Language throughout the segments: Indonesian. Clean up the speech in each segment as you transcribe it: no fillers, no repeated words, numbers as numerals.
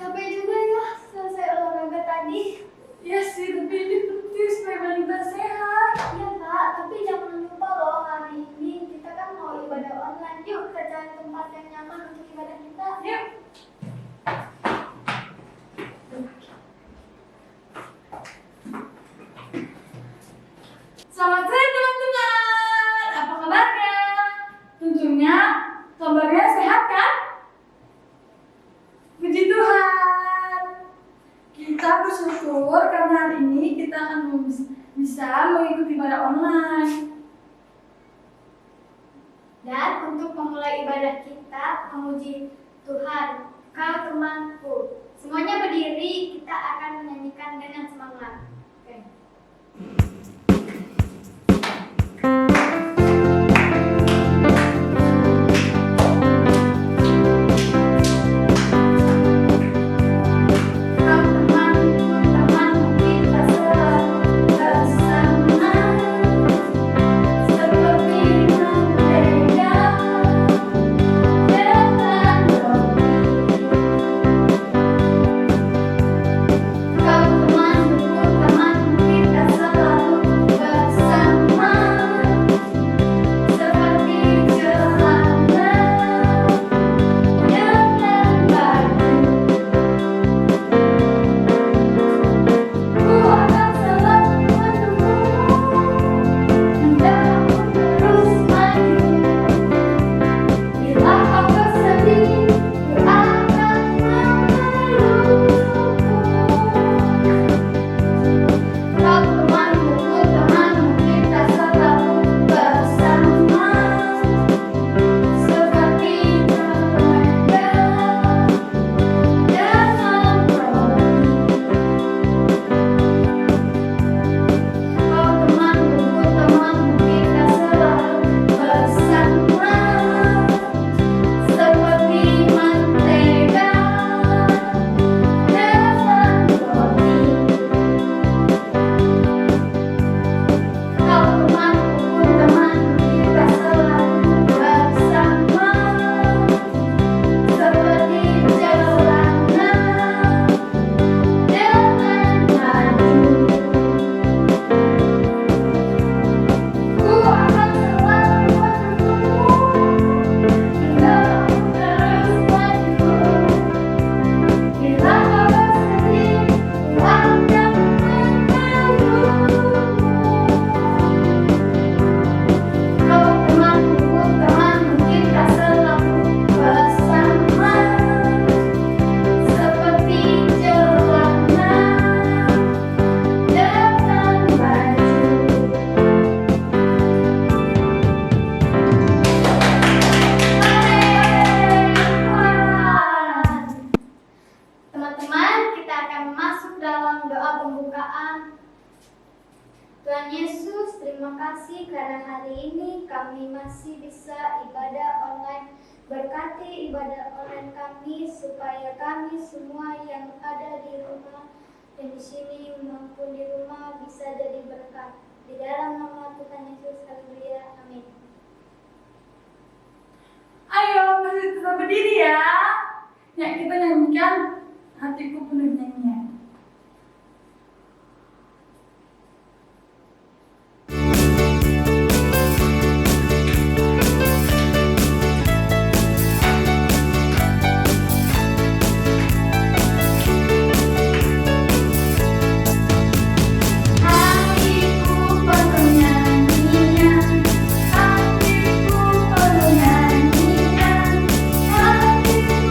Capek juga ya selesai olahraga tadi. Iya sih, tapi ini penting supaya badan kita sehat. Iya Kak, tapi jangan lupa loh hari ini kita kan mau ibadah online. Yuk kita cari tempat yang nyaman untuk ibadah kita. Yuk. Selamat sore teman-teman. Apa kabarnya? Tentunya kabarnya sehat kan? Puji Tuhan. Kita bersyukur karena hari ini kita akan bisa mengikuti ibadah online. Dan untuk memulai ibadah kita memuji Tuhan, kau temanku. Semuanya berdiri, kita akan menyanyikan dengan semangat. Oke. Tuhan Yesus, terima kasih karena hari ini kami masih bisa ibadah online. Berkati ibadah online kami supaya kami semua yang ada di rumah dan di sini maupun di rumah bisa jadi berkat. Di dalam nama Tuhan Yesus, haleluya, amin. Ayo, masih tetap berdiri ya. Ya, kita nyanyikan Hatiku Penuh Nyanyian. Hatiku penuh nyanyian, hatiku penuh nyanyian, hatiku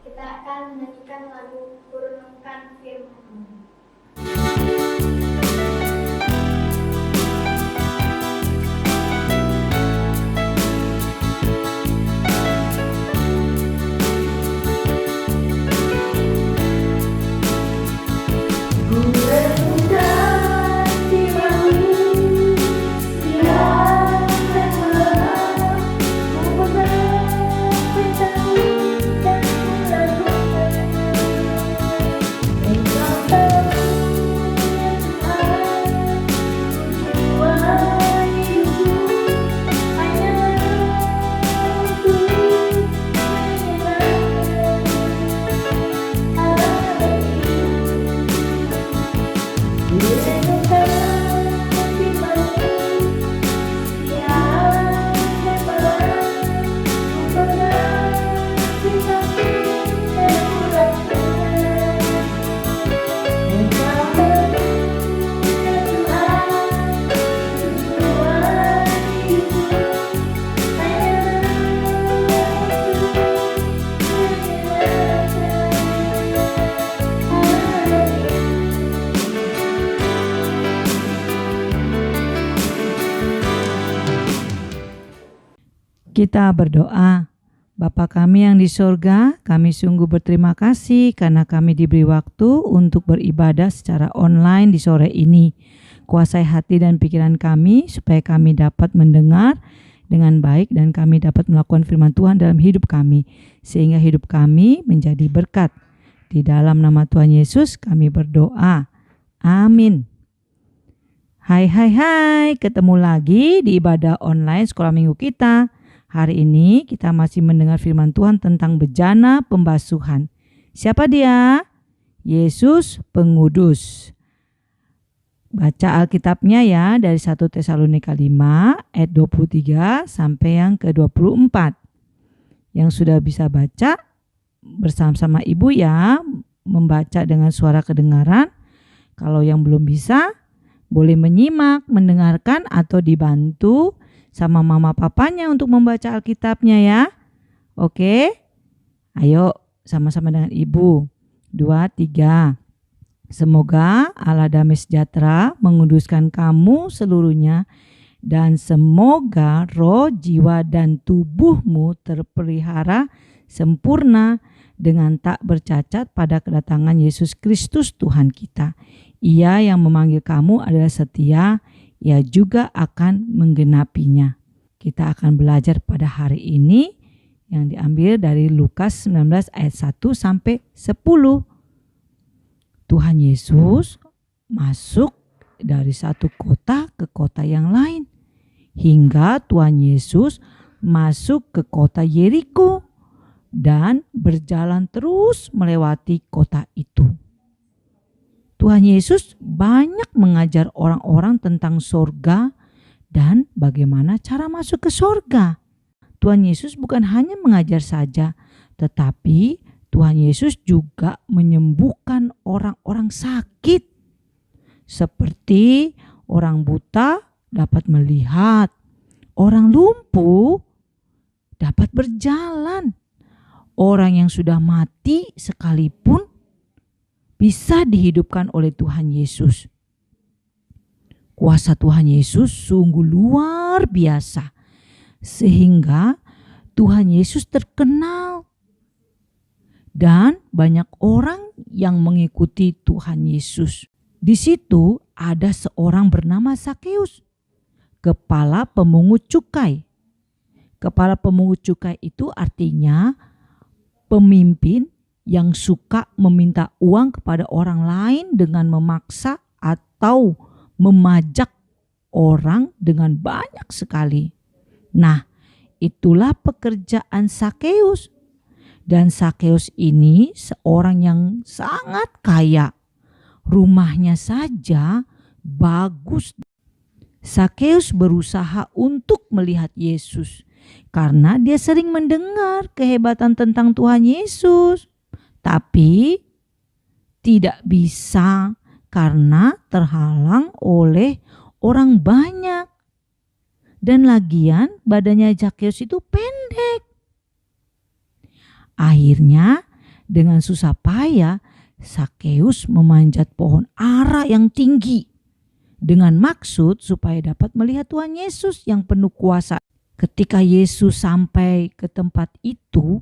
Kita akan menyanyikan lagu Kurunkan Firman-Mu. Kita berdoa. Bapa kami yang di sorga, kami sungguh berterima kasih karena kami diberi waktu untuk beribadah secara online di sore ini. Kuasai hati dan pikiran kami supaya kami dapat mendengar dengan baik dan kami dapat melakukan firman Tuhan dalam hidup kami, sehingga hidup kami menjadi berkat. Di dalam nama Tuhan Yesus kami berdoa. Amin. Hai, ketemu lagi di ibadah online sekolah minggu kita. Hari ini kita masih mendengar firman Tuhan tentang bejana pembasuhan. Siapa dia? Yesus Pengudus. Baca Alkitabnya ya dari 1 Tesalonika 5 ayat 23 sampai yang ke-24. Yang sudah bisa baca bersama-sama ibu ya, membaca dengan suara kedengaran. Kalau yang belum bisa, boleh menyimak, mendengarkan atau dibantu sama mama papanya untuk membaca Alkitabnya ya. Oke? Ayo sama-sama dengan ibu. 2, 3. Semoga Allah damai sejahtera menguduskan kamu seluruhnya dan semoga roh, jiwa dan tubuhmu terpelihara sempurna dengan tak bercacat pada kedatangan Yesus Kristus Tuhan kita. Ia yang memanggil kamu adalah setia, ia juga akan menggenapinya. Kita akan belajar pada hari ini yang diambil dari Lukas 19 ayat 1 sampai 10. Tuhan Yesus masuk dari satu kota ke kota yang lain. Hingga Tuhan Yesus masuk ke kota Yeriko dan berjalan terus melewati kota itu. Tuhan Yesus banyak mengajar orang-orang tentang sorga dan bagaimana cara masuk ke sorga. Tuhan Yesus bukan hanya mengajar saja, tetapi Tuhan Yesus juga menyembuhkan orang-orang sakit. Seperti orang buta dapat melihat, orang lumpuh dapat berjalan, orang yang sudah mati sekalipun bisa dihidupkan oleh Tuhan Yesus. Kuasa Tuhan Yesus sungguh luar biasa, sehingga Tuhan Yesus terkenal dan banyak orang yang mengikuti Tuhan Yesus. Di situ ada seorang bernama Sakeus, kepala pemungut cukai. Kepala pemungut cukai itu artinya pemimpin yang suka meminta uang kepada orang lain dengan memaksa atau memajak orang dengan banyak sekali. Nah, itulah pekerjaan Sakeus. Dan Sakeus ini seorang yang sangat kaya. Rumahnya saja bagus. Sakeus berusaha untuk melihat Yesus karena dia sering mendengar kehebatan tentang Tuhan Yesus. Tapi tidak bisa karena terhalang oleh orang banyak. Dan lagian badannya Sakeus itu pendek. Akhirnya Dengan susah payah, Sakeus memanjat pohon ara yang tinggi dengan maksud supaya dapat melihat Tuhan Yesus yang penuh kuasa. Ketika Yesus sampai ke tempat itu,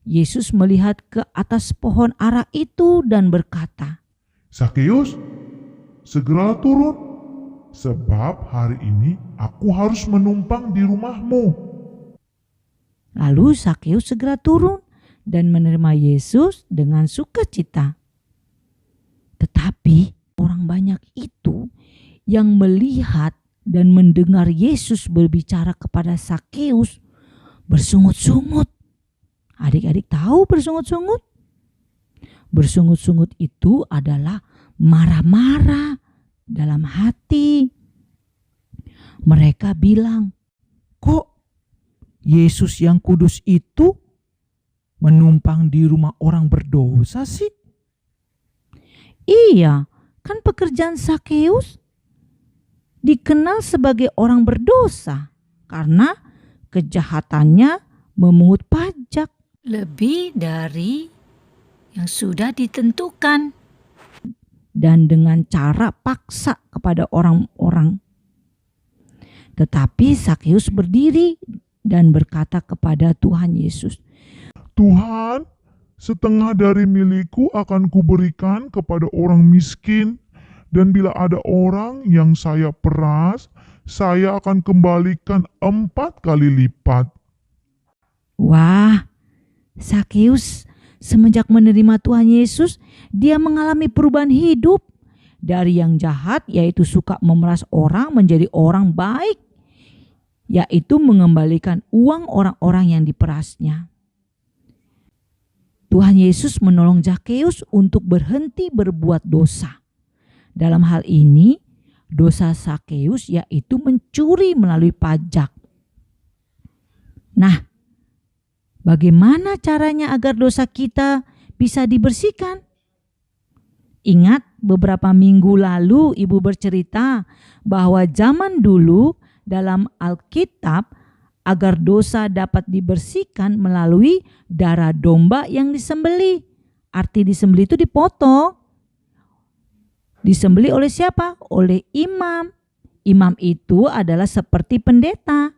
Yesus melihat ke atas pohon ara itu dan berkata, Sakeus, segera turun, sebab hari ini aku harus menumpang di rumahmu. Lalu Sakeus segera turun dan menerima Yesus dengan sukacita. Tetapi orang banyak itu yang melihat dan mendengar Yesus berbicara kepada Sakeus bersungut-sungut. Adik-adik tahu bersungut-sungut? Bersungut-sungut itu adalah marah-marah dalam hati. Mereka bilang, kok Yesus yang kudus itu menumpang di rumah orang berdosa sih? Iya, kan pekerjaan Sakeus dikenal sebagai orang berdosa karena kejahatannya memungut pajak lebih dari yang sudah ditentukan dan dengan cara paksa kepada orang-orang. Tetapi Sakeus berdiri dan berkata kepada Tuhan Yesus, Tuhan, setengah dari milikku akan kuberikan kepada orang miskin, dan bila ada orang yang saya peras, saya akan kembalikan 4 kali lipat. Wah, Sakeus semenjak menerima Tuhan Yesus, dia mengalami perubahan hidup. Dari yang jahat, yaitu suka memeras orang, menjadi orang baik, yaitu mengembalikan uang orang-orang yang diperasnya. Tuhan Yesus menolong Sakeus untuk berhenti berbuat dosa. Dalam hal ini, dosa Sakeus yaitu mencuri melalui pajak. Nah, bagaimana caranya agar dosa kita bisa dibersihkan? Ingat, beberapa minggu lalu Ibu bercerita bahwa zaman dulu dalam Alkitab agar dosa dapat dibersihkan melalui darah domba yang disembelih. Arti disembelih itu dipotong. Disembelih oleh siapa? Oleh imam. Imam itu adalah seperti pendeta.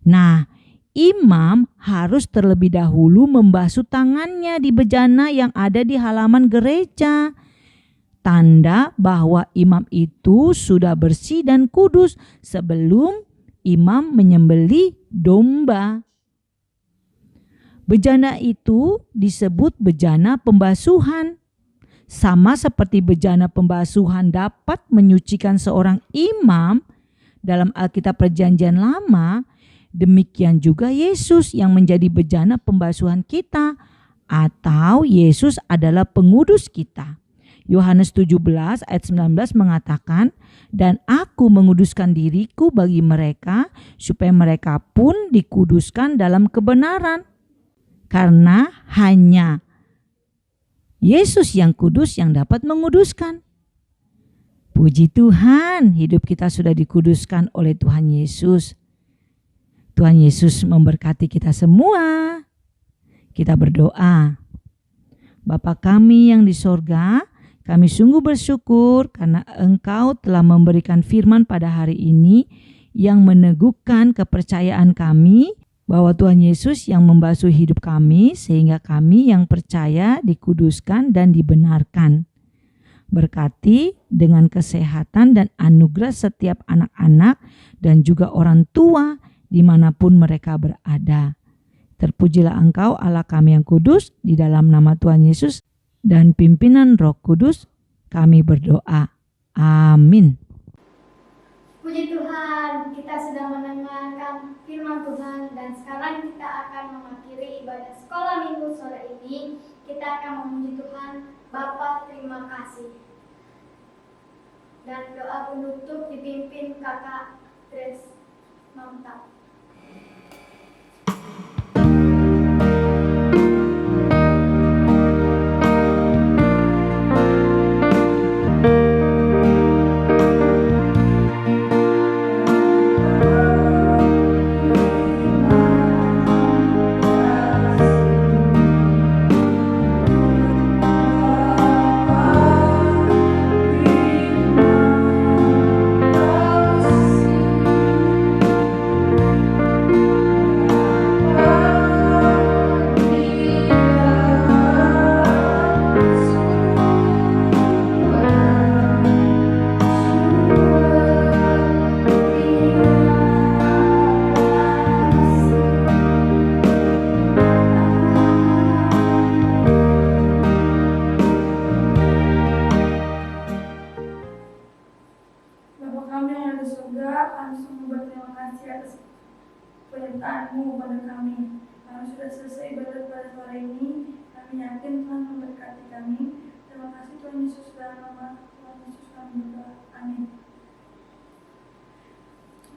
Nah, imam harus terlebih dahulu membasuh tangannya di bejana yang ada di halaman gereja. Tanda bahwa imam itu sudah bersih dan kudus sebelum imam menyembelih domba. Bejana itu disebut bejana pembasuhan. Sama seperti bejana pembasuhan dapat menyucikan seorang imam dalam Alkitab Perjanjian Lama, demikian juga Yesus yang menjadi bejana pembasuhan kita, atau Yesus adalah pengudus kita. Yohanes 17 ayat 19 mengatakan, dan aku menguduskan diriku bagi mereka supaya mereka pun dikuduskan dalam kebenaran. Karena hanya Yesus yang kudus yang dapat menguduskan. Puji Tuhan, hidup kita sudah dikuduskan oleh Tuhan Yesus. Tuhan Yesus memberkati kita semua. Kita berdoa. Bapa kami yang di sorga, kami sungguh bersyukur karena Engkau telah memberikan firman pada hari ini yang meneguhkan kepercayaan kami bahwa Tuhan Yesus yang membasuh hidup kami sehingga kami yang percaya dikuduskan dan dibenarkan. Berkati dengan kesehatan dan anugerah setiap anak-anak dan juga orang tua dimanapun mereka berada. Terpujilah Engkau Allah kami yang kudus, di dalam nama Tuhan Yesus dan pimpinan Roh Kudus kami berdoa. Amin. Puji Tuhan, kita sedang mendengarkan firman Tuhan dan sekarang kita akan mengakhiri ibadah sekolah minggu sore ini. Kita akan memuji Tuhan. Bapa, terima kasih. Dan doa penutup dipimpin Kakak Grace Mamta. berkat-Mu pada kami. Kami sudah selesai ibadah pada sore ini. Kami yakin Tuhan memberkati kami. Terima kasih Tuhan Yesus, dalam nama Tuhan Yesus kami berdoa. Amin.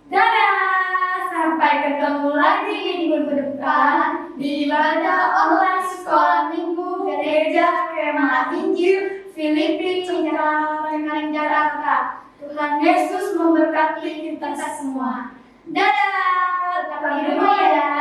Dadah, sampai ketemu lagi minggu depan di ibadah online sekolah minggu Gereja Kemah Injil Filipi Cengkareng Jakarta. Tuhan Yesus memberkati kita semua. Dadah, tetap di rumah ya.